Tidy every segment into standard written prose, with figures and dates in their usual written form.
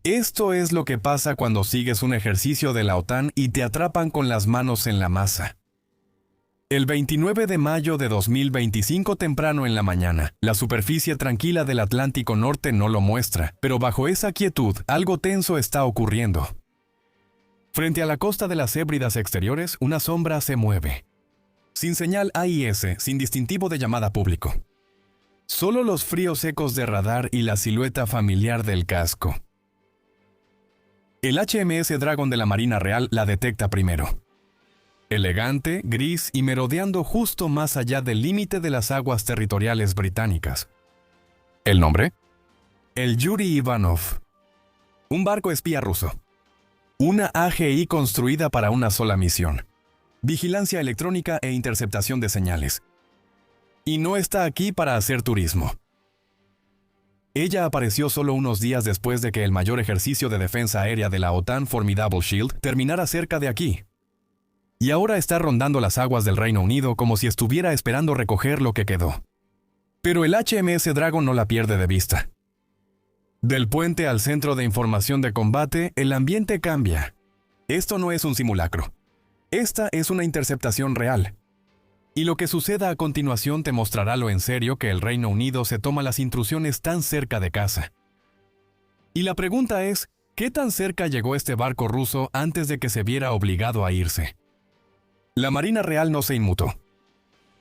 Esto es lo que pasa cuando sigues un ejercicio de la OTAN y te atrapan con las manos en la masa. El 29 de mayo de 2025 temprano en la mañana, la superficie tranquila del Atlántico Norte no lo muestra, pero bajo esa quietud algo tenso está ocurriendo. Frente a la costa de las Hébridas exteriores, una sombra se mueve. Sin señal AIS, sin distintivo de llamada público. Solo los fríos ecos de radar y la silueta familiar del casco. El HMS Dragon de la Marina Real la detecta primero. Elegante, gris y merodeando justo más allá del límite de las aguas territoriales británicas. ¿El nombre? El Yuri Ivanov. Un barco espía ruso. Una AGI construida para una sola misión. Vigilancia electrónica e interceptación de señales. Y no está aquí para hacer turismo. Ella apareció solo unos días después de que el mayor ejercicio de defensa aérea de la OTAN, Formidable Shield, terminara cerca de aquí. Y ahora está rondando las aguas del Reino Unido como si estuviera esperando recoger lo que quedó. Pero el HMS Dragon no la pierde de vista. Del puente al centro de información de combate, el ambiente cambia. Esto no es un simulacro. Esta es una interceptación real. Y lo que suceda a continuación te mostrará lo en serio que el Reino Unido se toma las intrusiones tan cerca de casa. Y la pregunta es, ¿qué tan cerca llegó este barco ruso antes de que se viera obligado a irse? La Marina Real no se inmutó.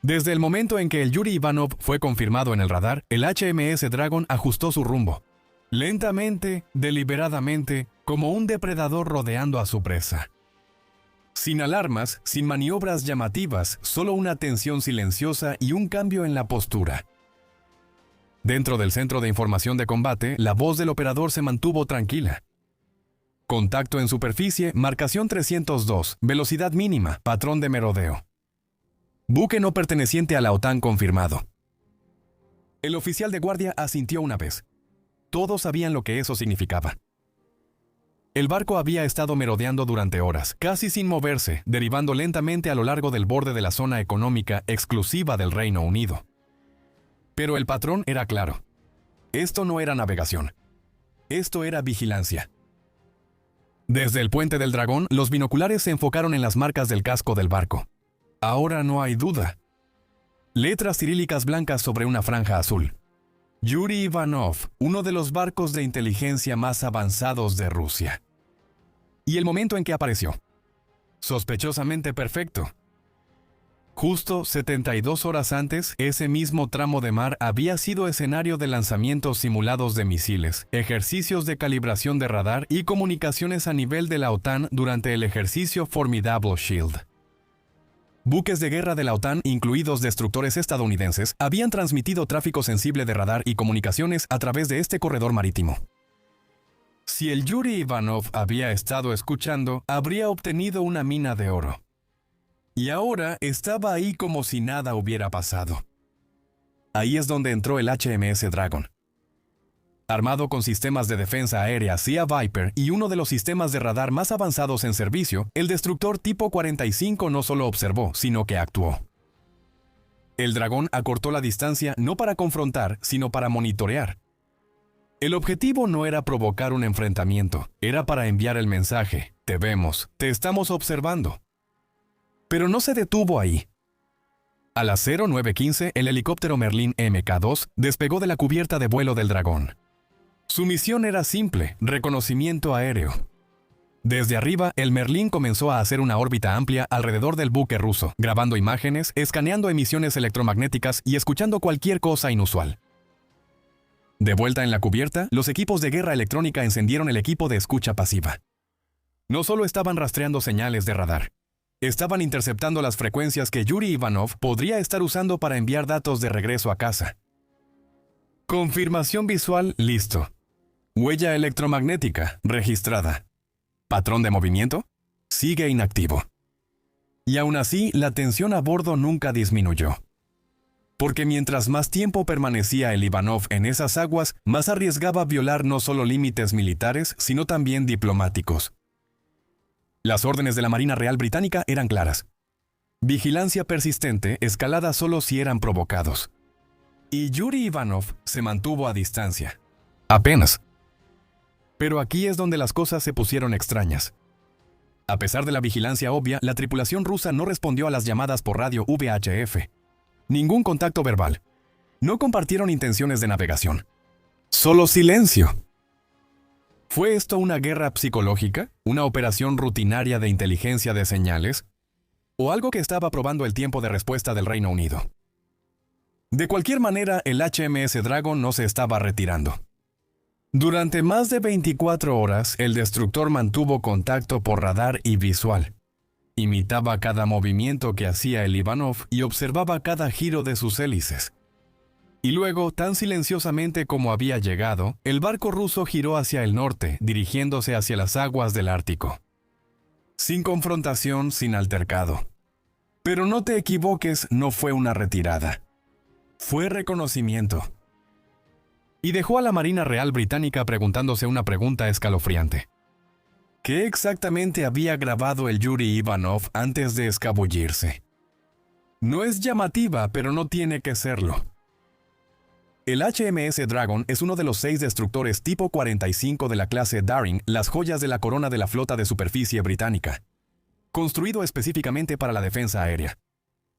Desde el momento en que el Yuri Ivanov fue confirmado en el radar, el HMS Dragon ajustó su rumbo. Lentamente, deliberadamente, como un depredador rodeando a su presa. Sin alarmas, sin maniobras llamativas, solo una tensión silenciosa y un cambio en la postura. Dentro del centro de información de combate, la voz del operador se mantuvo tranquila. Contacto en superficie, marcación 302, velocidad mínima, patrón de merodeo. Buque no perteneciente a la OTAN confirmado. El oficial de guardia asintió una vez. Todos sabían lo que eso significaba. El barco había estado merodeando durante horas, casi sin moverse, derivando lentamente a lo largo del borde de la zona económica exclusiva del Reino Unido. Pero el patrón era claro. Esto no era navegación. Esto era vigilancia. Desde el puente del Dragón, los binoculares se enfocaron en las marcas del casco del barco. Ahora no hay duda. Letras cirílicas blancas sobre una franja azul. Yuri Ivanov, uno de los barcos de inteligencia más avanzados de Rusia. Y el momento en que apareció. Sospechosamente perfecto. Justo 72 horas antes, ese mismo tramo de mar había sido escenario de lanzamientos simulados de misiles, ejercicios de calibración de radar y comunicaciones a nivel de la OTAN durante el ejercicio Formidable Shield. Buques de guerra de la OTAN, incluidos destructores estadounidenses, habían transmitido tráfico sensible de radar y comunicaciones a través de este corredor marítimo. Si el Yuri Ivanov había estado escuchando, habría obtenido una mina de oro. Y ahora estaba ahí como si nada hubiera pasado. Ahí es donde entró el HMS Dragon. Armado con sistemas de defensa aérea Sea Viper y uno de los sistemas de radar más avanzados en servicio, el destructor tipo 45 no solo observó, sino que actuó. El Dragón acortó la distancia no para confrontar, sino para monitorear. El objetivo no era provocar un enfrentamiento, era para enviar el mensaje: te vemos, te estamos observando. Pero no se detuvo ahí. A las 09:15, el helicóptero Merlin Mk2 despegó de la cubierta de vuelo del Dragón. Su misión era simple: reconocimiento aéreo. Desde arriba, el Merlín comenzó a hacer una órbita amplia alrededor del buque ruso, grabando imágenes, escaneando emisiones electromagnéticas y escuchando cualquier cosa inusual. De vuelta en la cubierta, los equipos de guerra electrónica encendieron el equipo de escucha pasiva. No solo estaban rastreando señales de radar, estaban interceptando las frecuencias que Yuri Ivanov podría estar usando para enviar datos de regreso a casa. Confirmación visual, listo. Huella electromagnética, registrada. ¿Patrón de movimiento? Sigue inactivo. Y aún así, la tensión a bordo nunca disminuyó. Porque mientras más tiempo permanecía el Ivanov en esas aguas, más arriesgaba violar no solo límites militares, sino también diplomáticos. Las órdenes de la Marina Real Británica eran claras. Vigilancia persistente, escalada solo si eran provocados. Y Yuri Ivanov se mantuvo a distancia. Apenas. Pero aquí es donde las cosas se pusieron extrañas. A pesar de la vigilancia obvia, la tripulación rusa no respondió a las llamadas por radio VHF. Ningún contacto verbal. No compartieron intenciones de navegación. Solo silencio. ¿Fue esto una guerra psicológica? ¿Una operación rutinaria de inteligencia de señales? ¿O algo que estaba probando el tiempo de respuesta del Reino Unido? De cualquier manera, el HMS Dragon no se estaba retirando. Durante más de 24 horas, el destructor mantuvo contacto por radar y visual. Imitaba cada movimiento que hacía el Ivanov y observaba cada giro de sus hélices. Y luego, tan silenciosamente como había llegado, el barco ruso giró hacia el norte, dirigiéndose hacia las aguas del Ártico. Sin confrontación, sin altercado. Pero no te equivoques, no fue una retirada. Fue reconocimiento. Y dejó a la Marina Real Británica preguntándose una pregunta escalofriante. ¿Qué exactamente había grabado el Yuri Ivanov antes de escabullirse? No es llamativa, pero no tiene que serlo. El HMS Dragon es uno de los 6 destructores tipo 45 de la clase Daring, las joyas de la corona de la flota de superficie británica, construido específicamente para la defensa aérea.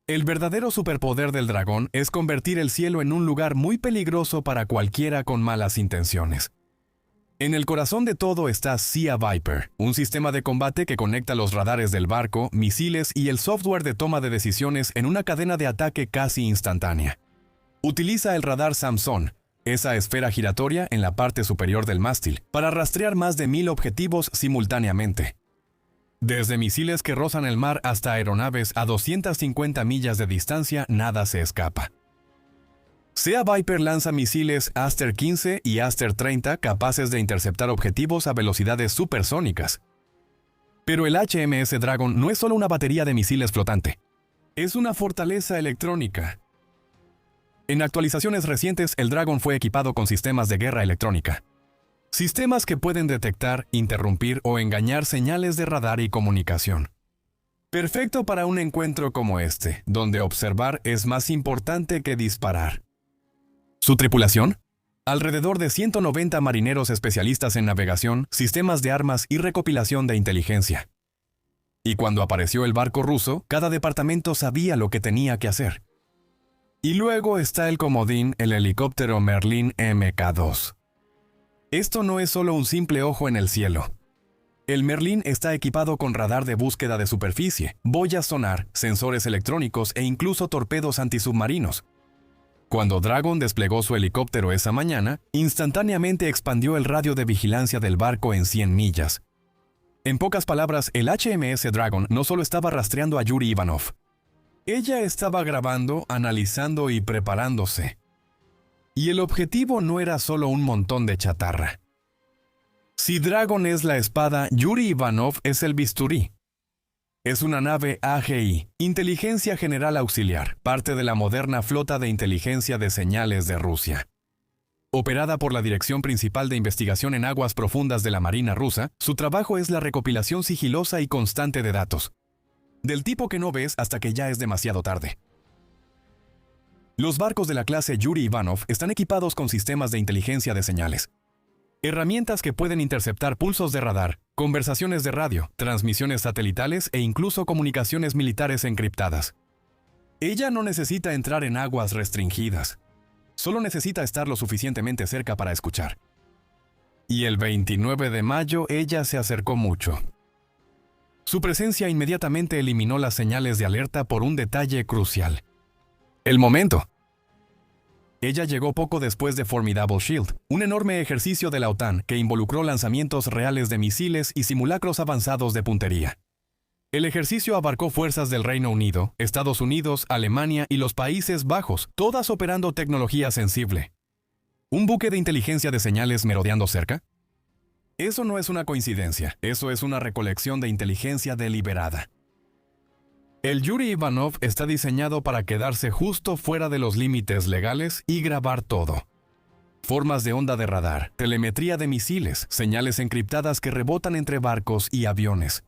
El verdadero superpoder del dragón es convertir el cielo en un lugar muy peligroso para cualquiera con malas intenciones. En el corazón de todo está Sea Viper, un sistema de combate que conecta los radares del barco, misiles y el software de toma de decisiones en una cadena de ataque casi instantánea. Utiliza el radar Samson, esa esfera giratoria en la parte superior del mástil, para rastrear más de 1000 objetivos simultáneamente. Desde misiles que rozan el mar hasta aeronaves a 250 millas de distancia, nada se escapa. Sea Viper lanza misiles Aster 15 y Aster 30 capaces de interceptar objetivos a velocidades supersónicas. Pero el HMS Dragon no es solo una batería de misiles flotante. Es una fortaleza electrónica. En actualizaciones recientes, el Dragon fue equipado con sistemas de guerra electrónica. Sistemas que pueden detectar, interrumpir o engañar señales de radar y comunicación. Perfecto para un encuentro como este, donde observar es más importante que disparar. ¿Su tripulación? Alrededor de 190 marineros especialistas en navegación, sistemas de armas y recopilación de inteligencia. Y cuando apareció el barco ruso, cada departamento sabía lo que tenía que hacer. Y luego está el comodín, el helicóptero Merlin Mk2. Esto no es solo un simple ojo en el cielo. El Merlin está equipado con radar de búsqueda de superficie, boyas sonar, sensores electrónicos e incluso torpedos antisubmarinos. Cuando Dragon desplegó su helicóptero esa mañana, instantáneamente expandió el radio de vigilancia del barco en 100 millas. En pocas palabras, el HMS Dragon no solo estaba rastreando a Yuri Ivanov. Ella estaba grabando, analizando y preparándose. Y el objetivo no era solo un montón de chatarra. Si Dragon es la espada, Yuri Ivanov es el bisturí. Es una nave AGI, Inteligencia General Auxiliar, parte de la moderna flota de inteligencia de señales de Rusia. Operada por la Dirección Principal de Investigación en Aguas Profundas de la Marina Rusa, su trabajo es la recopilación sigilosa y constante de datos. Del tipo que no ves hasta que ya es demasiado tarde. Los barcos de la clase Yuri Ivanov están equipados con sistemas de inteligencia de señales. Herramientas que pueden interceptar pulsos de radar, conversaciones de radio, transmisiones satelitales e incluso comunicaciones militares encriptadas. Ella no necesita entrar en aguas restringidas. Solo necesita estar lo suficientemente cerca para escuchar. Y el 29 de mayo ella se acercó mucho. Su presencia inmediatamente eliminó las señales de alerta por un detalle crucial. El momento. Ella llegó poco después de Formidable Shield, un enorme ejercicio de la OTAN que involucró lanzamientos reales de misiles y simulacros avanzados de puntería. El ejercicio abarcó fuerzas del Reino Unido, Estados Unidos, Alemania y los Países Bajos, todas operando tecnología sensible. ¿Un buque de inteligencia de señales merodeando cerca? Eso no es una coincidencia, eso es una recolección de inteligencia deliberada. El Yuri Ivanov está diseñado para quedarse justo fuera de los límites legales y grabar todo. Formas de onda de radar, telemetría de misiles, señales encriptadas que rebotan entre barcos y aviones.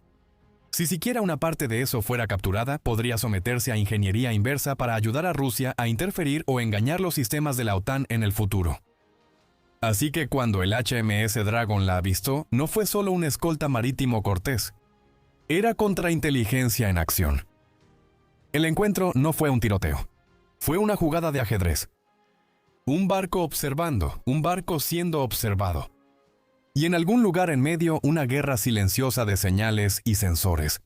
Si siquiera una parte de eso fuera capturada, podría someterse a ingeniería inversa para ayudar a Rusia a interferir o engañar los sistemas de la OTAN en el futuro. Así que cuando el HMS Dragon la avistó, no fue solo un escolta marítimo cortés. Era contrainteligencia en acción. El encuentro no fue un tiroteo. Fue una jugada de ajedrez. Un barco observando, un barco siendo observado. Y en algún lugar en medio, una guerra silenciosa de señales y sensores.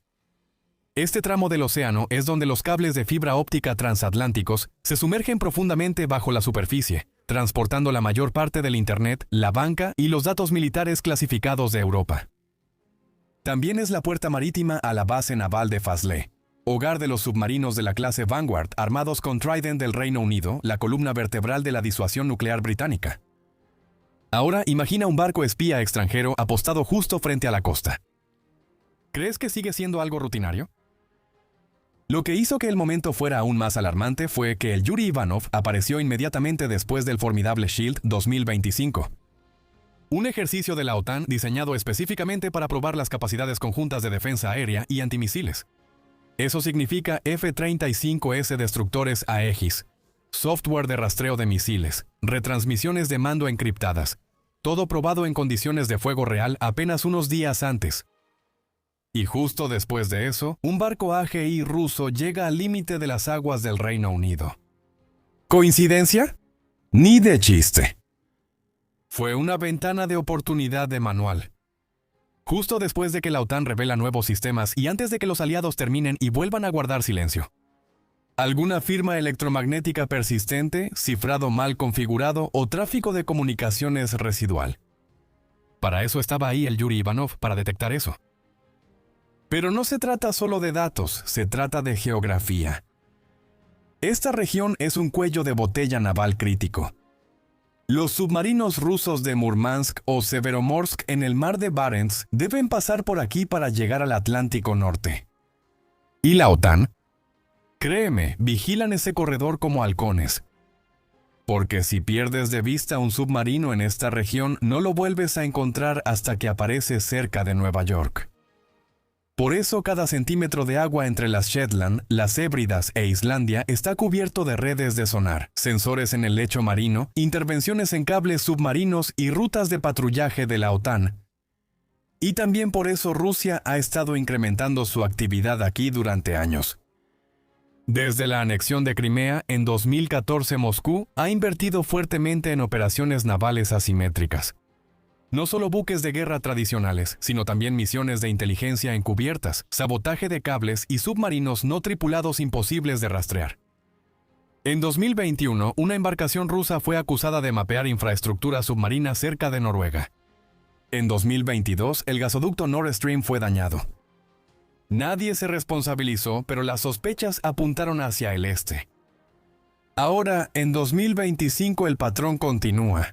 Este tramo del océano es donde los cables de fibra óptica transatlánticos se sumergen profundamente bajo la superficie, transportando la mayor parte del Internet, la banca y los datos militares clasificados de Europa. También es la puerta marítima a la base naval de Faslane, hogar de los submarinos de la clase Vanguard armados con Trident del Reino Unido, la columna vertebral de la disuasión nuclear británica. Ahora imagina un barco espía extranjero apostado justo frente a la costa. ¿Crees que sigue siendo algo rutinario? Lo que hizo que el momento fuera aún más alarmante fue que el Yuri Ivanov apareció inmediatamente después del formidable Shield 2025. Un ejercicio de la OTAN diseñado específicamente para probar las capacidades conjuntas de defensa aérea y antimisiles. Eso significa F-35S destructores Aegis, software de rastreo de misiles, retransmisiones de mando encriptadas, todo probado en condiciones de fuego real apenas unos días antes. Y justo después de eso, un barco AGI ruso llega al límite de las aguas del Reino Unido. ¿Coincidencia? Ni de chiste. Fue una ventana de oportunidad de manual. Justo después de que la OTAN revela nuevos sistemas y antes de que los aliados terminen y vuelvan a guardar silencio. ¿Alguna firma electromagnética persistente, cifrado mal configurado o tráfico de comunicaciones residual? Para eso estaba ahí el Yuri Ivanov, para detectar eso. Pero no se trata solo de datos, se trata de geografía. Esta región es un cuello de botella naval crítico. Los submarinos rusos de Murmansk o Severomorsk en el mar de Barents deben pasar por aquí para llegar al Atlántico Norte. ¿Y la OTAN? Créeme, vigilan ese corredor como halcones. Porque si pierdes de vista un submarino en esta región, no lo vuelves a encontrar hasta que aparece cerca de Nueva York. Por eso cada centímetro de agua entre las Shetland, las Hébridas e Islandia está cubierto de redes de sonar, sensores en el lecho marino, intervenciones en cables submarinos y rutas de patrullaje de la OTAN. Y también por eso Rusia ha estado incrementando su actividad aquí durante años. Desde la anexión de Crimea, en 2014 Moscú ha invertido fuertemente en operaciones navales asimétricas. No solo buques de guerra tradicionales, sino también misiones de inteligencia encubiertas, sabotaje de cables y submarinos no tripulados imposibles de rastrear. En 2021, una embarcación rusa fue acusada de mapear infraestructura submarina cerca de Noruega. En 2022, el gasoducto Nord Stream fue dañado. Nadie se responsabilizó, pero las sospechas apuntaron hacia el este. Ahora, en 2025, el patrón continúa.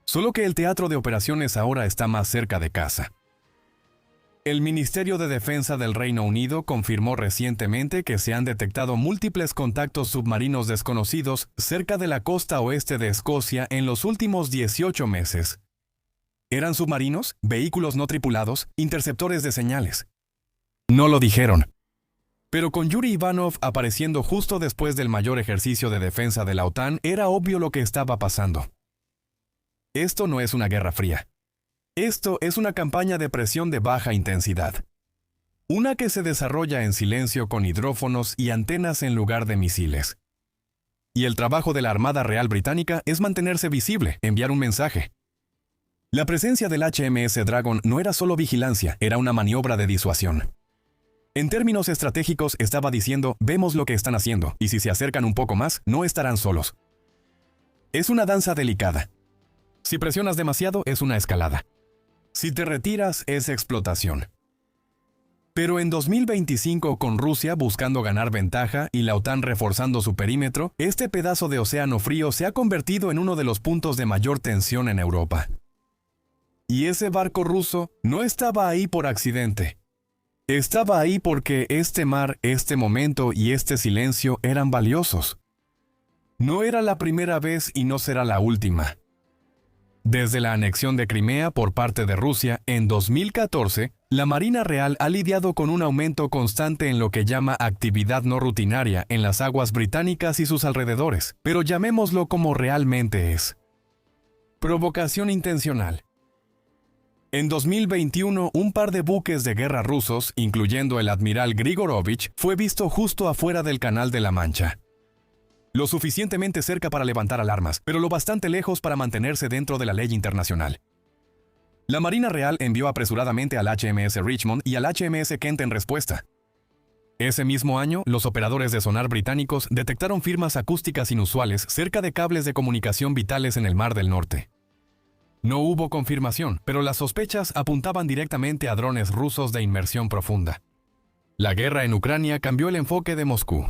Solo que el teatro de operaciones ahora está más cerca de casa. El Ministerio de Defensa del Reino Unido confirmó recientemente que se han detectado múltiples contactos submarinos desconocidos cerca de la costa oeste de Escocia en los últimos 18 meses. ¿Eran submarinos, vehículos no tripulados, interceptores de señales? No lo dijeron. Pero con Yuri Ivanov apareciendo justo después del mayor ejercicio de defensa de la OTAN, era obvio lo que estaba pasando. Esto no es una guerra fría. Esto es una campaña de presión de baja intensidad. Una que se desarrolla en silencio con hidrófonos y antenas en lugar de misiles. Y el trabajo de la Armada Real Británica es mantenerse visible, enviar un mensaje. La presencia del HMS Dragon no era solo vigilancia, era una maniobra de disuasión. En términos estratégicos estaba diciendo, vemos lo que están haciendo, y si se acercan un poco más, no estarán solos. Es una danza delicada. Si presionas demasiado, es una escalada. Si te retiras, es explotación. Pero en 2025, con Rusia buscando ganar ventaja y la OTAN reforzando su perímetro, este pedazo de océano frío se ha convertido en uno de los puntos de mayor tensión en Europa. Y ese barco ruso no estaba ahí por accidente. Estaba ahí porque este mar, este momento y este silencio eran valiosos. No era la primera vez y no será la última. Desde la anexión de Crimea por parte de Rusia en 2014, la Marina Real ha lidiado con un aumento constante en lo que llama actividad no rutinaria en las aguas británicas y sus alrededores, pero llamémoslo como realmente es. Provocación intencional. En 2021, un par de buques de guerra rusos, incluyendo el admiral Grigorovich, fue visto justo afuera del Canal de la Mancha. Lo suficientemente cerca para levantar alarmas, pero lo bastante lejos para mantenerse dentro de la ley internacional. La Marina Real envió apresuradamente al HMS Richmond y al HMS Kent en respuesta. Ese mismo año, los operadores de sonar británicos detectaron firmas acústicas inusuales cerca de cables de comunicación vitales en el Mar del Norte. No hubo confirmación, pero las sospechas apuntaban directamente a drones rusos de inmersión profunda. La guerra en Ucrania cambió el enfoque de Moscú.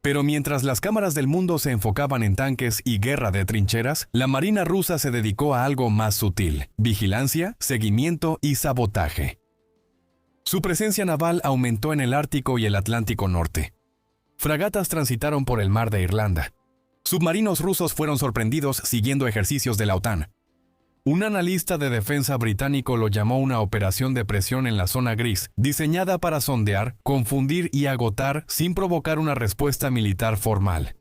Pero mientras las cámaras del mundo se enfocaban en tanques y guerra de trincheras, la Marina rusa se dedicó a algo más sutil: vigilancia, seguimiento y sabotaje. Su presencia naval aumentó en el Ártico y el Atlántico Norte. Fragatas transitaron por el Mar de Irlanda. Submarinos rusos fueron sorprendidos siguiendo ejercicios de la OTAN. Un analista de defensa británico lo llamó una operación de presión en la zona gris, diseñada para sondear, confundir y agotar sin provocar una respuesta militar formal.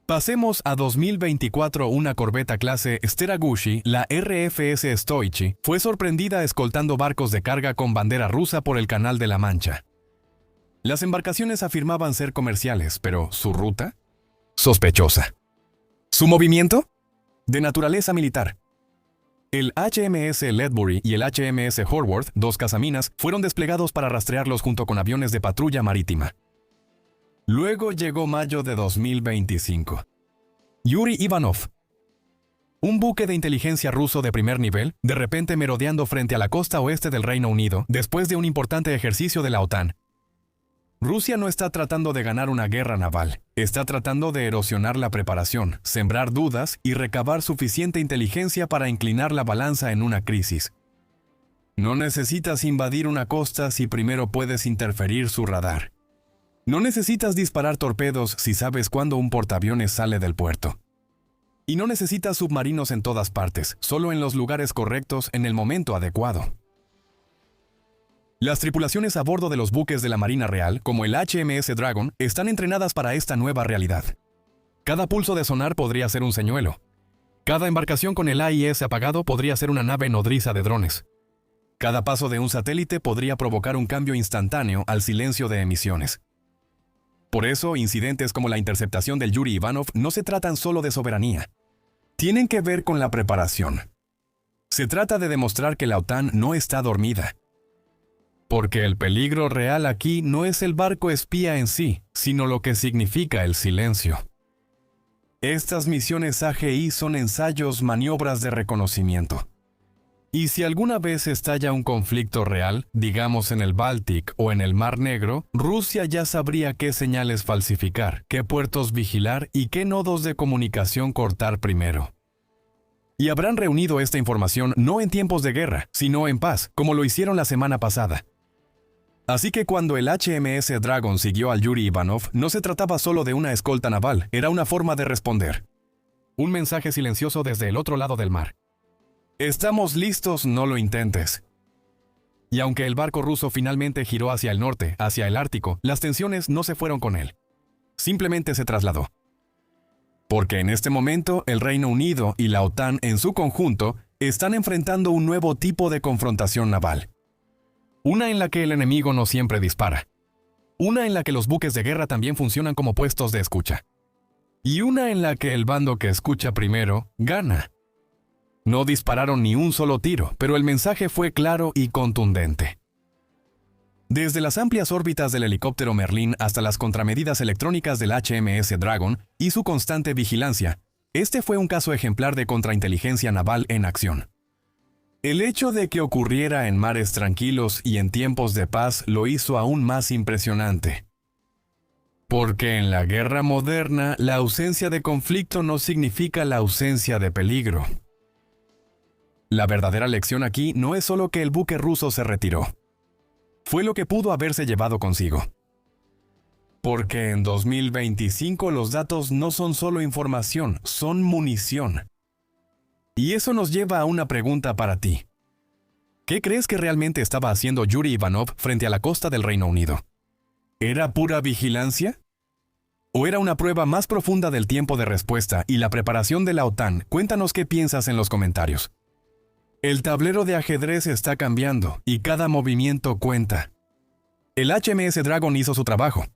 Pasemos a 2024. Una corbeta clase Steraguchi, la RFS Stoichi, fue sorprendida escoltando barcos de carga con bandera rusa por el Canal de la Mancha. Las embarcaciones afirmaban ser comerciales, pero ¿su ruta? Sospechosa. ¿Su movimiento? De naturaleza militar. El HMS Ledbury y el HMS Horworth, dos cazaminas, fueron desplegados para rastrearlos junto con aviones de patrulla marítima. Luego llegó mayo de 2025. Yuri Ivanov, un buque de inteligencia ruso de primer nivel, de repente merodeando frente a la costa oeste del Reino Unido, después de un importante ejercicio de la OTAN. Rusia no está tratando de ganar una guerra naval, está tratando de erosionar la preparación, sembrar dudas y recabar suficiente inteligencia para inclinar la balanza en una crisis. No necesitas invadir una costa si primero puedes interferir su radar. No necesitas disparar torpedos si sabes cuándo un portaaviones sale del puerto. Y no necesitas submarinos en todas partes, solo en los lugares correctos en el momento adecuado. Las tripulaciones a bordo de los buques de la Marina Real, como el HMS Dragon, están entrenadas para esta nueva realidad. Cada pulso de sonar podría ser un señuelo. Cada embarcación con el AIS apagado podría ser una nave nodriza de drones. Cada paso de un satélite podría provocar un cambio instantáneo al silencio de emisiones. Por eso, incidentes como la interceptación del Yuri Ivanov no se tratan solo de soberanía. Tienen que ver con la preparación. Se trata de demostrar que la OTAN no está dormida. Porque el peligro real aquí no es el barco espía en sí, sino lo que significa el silencio. Estas misiones AGI son ensayos, maniobras de reconocimiento. Y si alguna vez estalla un conflicto real, digamos en el Báltico o en el Mar Negro, Rusia ya sabría qué señales falsificar, qué puertos vigilar y qué nodos de comunicación cortar primero. Y habrán reunido esta información no en tiempos de guerra, sino en paz, como lo hicieron la semana pasada. Así que cuando el HMS Dragon siguió al Yuri Ivanov, no se trataba solo de una escolta naval, era una forma de responder. Un mensaje silencioso desde el otro lado del mar. Estamos listos, no lo intentes. Y aunque el barco ruso finalmente giró hacia el norte, hacia el Ártico, las tensiones no se fueron con él. Simplemente se trasladó. Porque en este momento el Reino Unido y la OTAN en su conjunto están enfrentando un nuevo tipo de confrontación naval. Una en la que el enemigo no siempre dispara. Una en la que los buques de guerra también funcionan como puestos de escucha. Y una en la que el bando que escucha primero gana. No dispararon ni un solo tiro, pero el mensaje fue claro y contundente. Desde las amplias órbitas del helicóptero Merlin hasta las contramedidas electrónicas del HMS Dragon y su constante vigilancia, este fue un caso ejemplar de contrainteligencia naval en acción. El hecho de que ocurriera en mares tranquilos y en tiempos de paz lo hizo aún más impresionante. Porque en la guerra moderna, la ausencia de conflicto no significa la ausencia de peligro. La verdadera lección aquí no es solo que el buque ruso se retiró. Fue lo que pudo haberse llevado consigo. Porque en 2025 los datos no son solo información, son munición. Y eso nos lleva a una pregunta para ti. ¿Qué crees que realmente estaba haciendo Yuri Ivanov frente a la costa del Reino Unido? ¿Era pura vigilancia? ¿O era una prueba más profunda del tiempo de respuesta y la preparación de la OTAN? Cuéntanos qué piensas en los comentarios. El tablero de ajedrez está cambiando y cada movimiento cuenta. El HMS Dragon hizo su trabajo.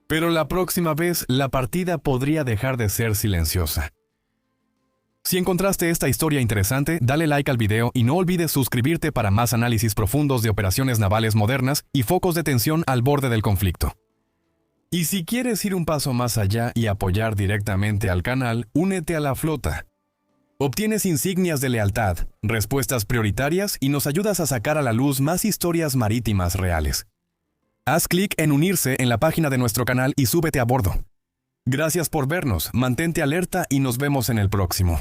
Pero la próxima vez la partida podría dejar de ser silenciosa. Si encontraste esta historia interesante, dale like al video y no olvides suscribirte para más análisis profundos de operaciones navales modernas y focos de tensión al borde del conflicto. Y si quieres ir un paso más allá y apoyar directamente al canal, únete a la flota. Obtienes insignias de lealtad, respuestas prioritarias y nos ayudas a sacar a la luz más historias marítimas reales. Haz clic en unirse en la página de nuestro canal y súbete a bordo. Gracias por vernos, mantente alerta y nos vemos en el próximo.